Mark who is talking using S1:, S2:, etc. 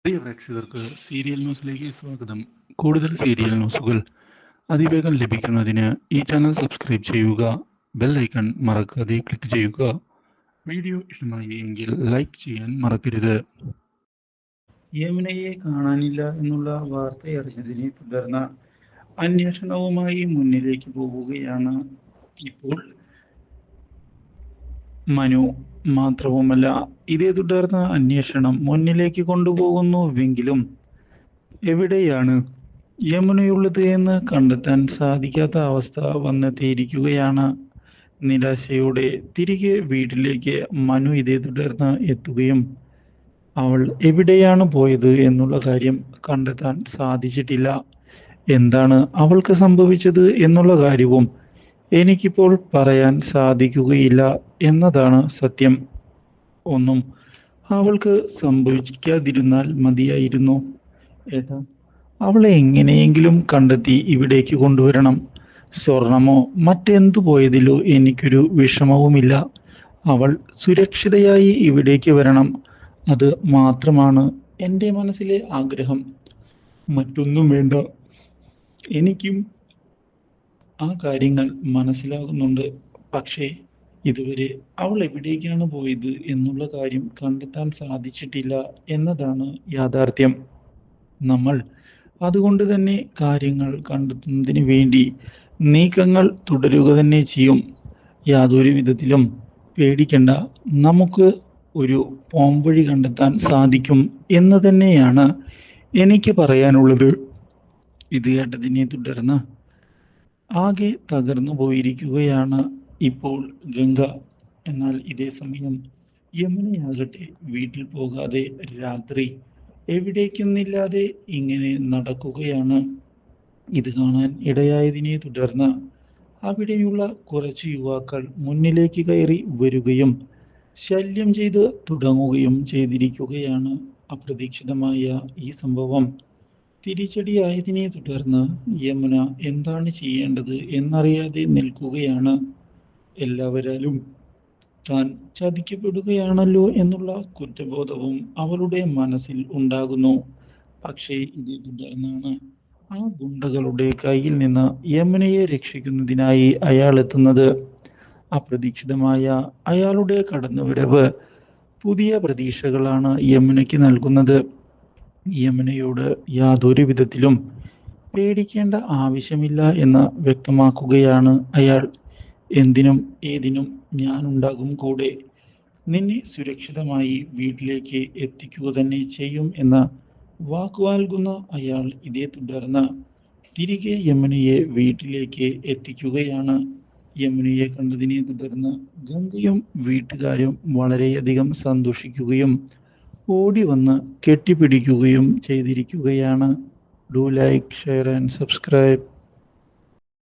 S1: പ്രിയ പ്രേക്ഷകർക്ക് സീരിയൽ ന്യൂസിലേക്ക് സ്വാഗതം. കൂടുതൽ സീരിയൽ ന്യൂസുകൾ അതിവേഗം ലഭിക്കുന്നതിന് ഈ ചാനൽ സബ്സ്ക്രൈബ് ചെയ്യുക. ബെൽ ഐക്കൺ മറക്കാതെ ക്ലിക്ക് ചെയ്യുക. വീഡിയോ ഇഷ്ടമായി എങ്കിൽ ലൈക്ക് ചെയ്യാൻ മറക്കരുത്. യമുനയെ കാണാനില്ല എന്നുള്ള വാർത്തയറിഞ്ഞതിനെ തുടർന്ന് അന്വേഷണവുമായി മുന്നിലേക്ക് പോവുകയാണ് ഇപ്പോൾ മനു. മാത്രവുമല്ല, ഇതേ തുടർന്ന് അന്വേഷണം മുന്നിലേക്ക് കൊണ്ടുപോകുന്നുവെങ്കിലും എവിടെയാണ് യമുനയുള്ളത് എന്ന് കണ്ടെത്താൻ സാധിക്കാത്ത അവസ്ഥ വന്നെത്തിയിരിക്കുകയാണ്. നിരാശയോടെ തിരികെ വീട്ടിലേക്ക് മനു ഇതേ തുടർന്ന് എത്തുകയും അവൾ എവിടെയാണ് പോയത് എന്നുള്ള കാര്യം കണ്ടെത്താൻ സാധിച്ചിട്ടില്ല. എന്താണ് അവൾക്ക് സംഭവിച്ചത് എന്നുള്ള കാര്യവും എനിക്കിപ്പോൾ പറയാൻ സാധിക്കുകയില്ല എന്നതാണ് സത്യം. ഒന്നും അവൾക്ക് സംഭവിക്കാതിരുന്നാൽ മതിയായിരുന്നു. ഏട്ടാ, അവളെ എങ്ങനെയെങ്കിലും കണ്ടെത്തി ഇവിടേക്ക് കൊണ്ടുവരണം. സ്വർണമോ മറ്റെന്തു പോയതിലോ എനിക്കൊരു വിഷമവുമില്ല. അവൾ സുരക്ഷിതയായി ഇവിടേക്ക് വരണം. അത് മാത്രമാണ് എൻ്റെ മനസ്സിലെ ആഗ്രഹം. മറ്റൊന്നും വേണ്ട. എനിക്കും ആ കാര്യങ്ങൾ മനസ്സിലാകുന്നുണ്ട്. പക്ഷേ ഇതുവരെ അവൾ എവിടേക്കാണ് പോയത് എന്നുള്ള കാര്യം കണ്ടെത്താൻ സാധിച്ചിട്ടില്ല എന്നതാണ് യാഥാർത്ഥ്യം. നമ്മൾ അതുകൊണ്ട് തന്നെ കാര്യങ്ങൾ കണ്ടെത്തുന്നതിന് വേണ്ടി നീക്കങ്ങൾ തുടരുക തന്നെ ചെയ്യും. യാതൊരു വിധത്തിലും പേടിക്കണ്ട. നമുക്ക് ഒരു പോംവഴി കണ്ടെത്താൻ സാധിക്കും എന്ന് തന്നെയാണ് എനിക്ക് പറയാനുള്ളത്. ഇത് കേട്ടതിനെ തുടർന്ന് ആകെ തകർന്നു പോയിരിക്കുകയാണ് ഇപ്പോൾ ഗംഗ. എന്നാൽ ഇതേ സമയം യമുനയാകട്ടെ വീട്ടിൽ പോകാതെ രാത്രി എവിടേക്കെന്നില്ലാതെ ഇങ്ങനെ നടക്കുകയാണ്. ഇത് കാണാൻ ഇടയായതിനെ തുടർന്ന് അവിടെയുള്ള കുറച്ച് യുവാക്കൾ മുന്നിലേക്ക് കയറി വരികയും ശല്യം ചെയ്ത് തുടങ്ങുകയും ചെയ്തിരിക്കുകയാണ്. അപ്രതീക്ഷിതമായ ഈ സംഭവം തിരിച്ചടിയായതിനെ തുടർന്ന് യമുന എന്താണ് ചെയ്യേണ്ടത് എന്നറിയാതെ നിൽക്കുകയാണ്. എല്ലാവരാലും താൻ ചതിക്കപ്പെടുകയാണല്ലോ എന്നുള്ള കുറ്റബോധവും അവളുടെ മനസ്സിൽ ഉണ്ടാകുന്നു. പക്ഷേ ഇതേ തുടർന്നാണ് ആ ഗുണ്ടകളുടെ കയ്യിൽ നിന്ന് യമുനയെ രക്ഷിക്കുന്നതിനായി അയാൾ എത്തുന്നത്. അപ്രതീക്ഷിതമായ അയാളുടെ കടന്നുവരവ് പുതിയ പ്രതീക്ഷകളാണ് യമുനയ്ക്ക് നൽകുന്നത്. യമുനയോട് യാതൊരു വിധത്തിലും പേടിക്കേണ്ട ആവശ്യമില്ല എന്ന് വ്യക്തമാക്കുകയാണ് അയാൾ. എന്തിനും ഏതിനും ഞാനുണ്ടാകും കൂടെ. നിന്നെ സുരക്ഷിതമായി വീട്ടിലേക്ക് എത്തിക്കുക തന്നെ ചെയ്യും എന്ന വാക്കു നൽകുന്ന അയാൾ ഇതേ തുടർന്ന് തിരികെ യമുനയെ വീട്ടിലേക്ക് എത്തിക്കുകയാണ്. യമുനയെ കണ്ടതിനെ തുടർന്ന് ഗംഗയും വീട്ടുകാരും വളരെയധികം സന്തോഷിക്കുകയും ഓടി വന്ന് കെട്ടിപ്പിടിക്കുകയും ചെയ്തിരിക്കുകയാണ്. Do like, share and subscribe.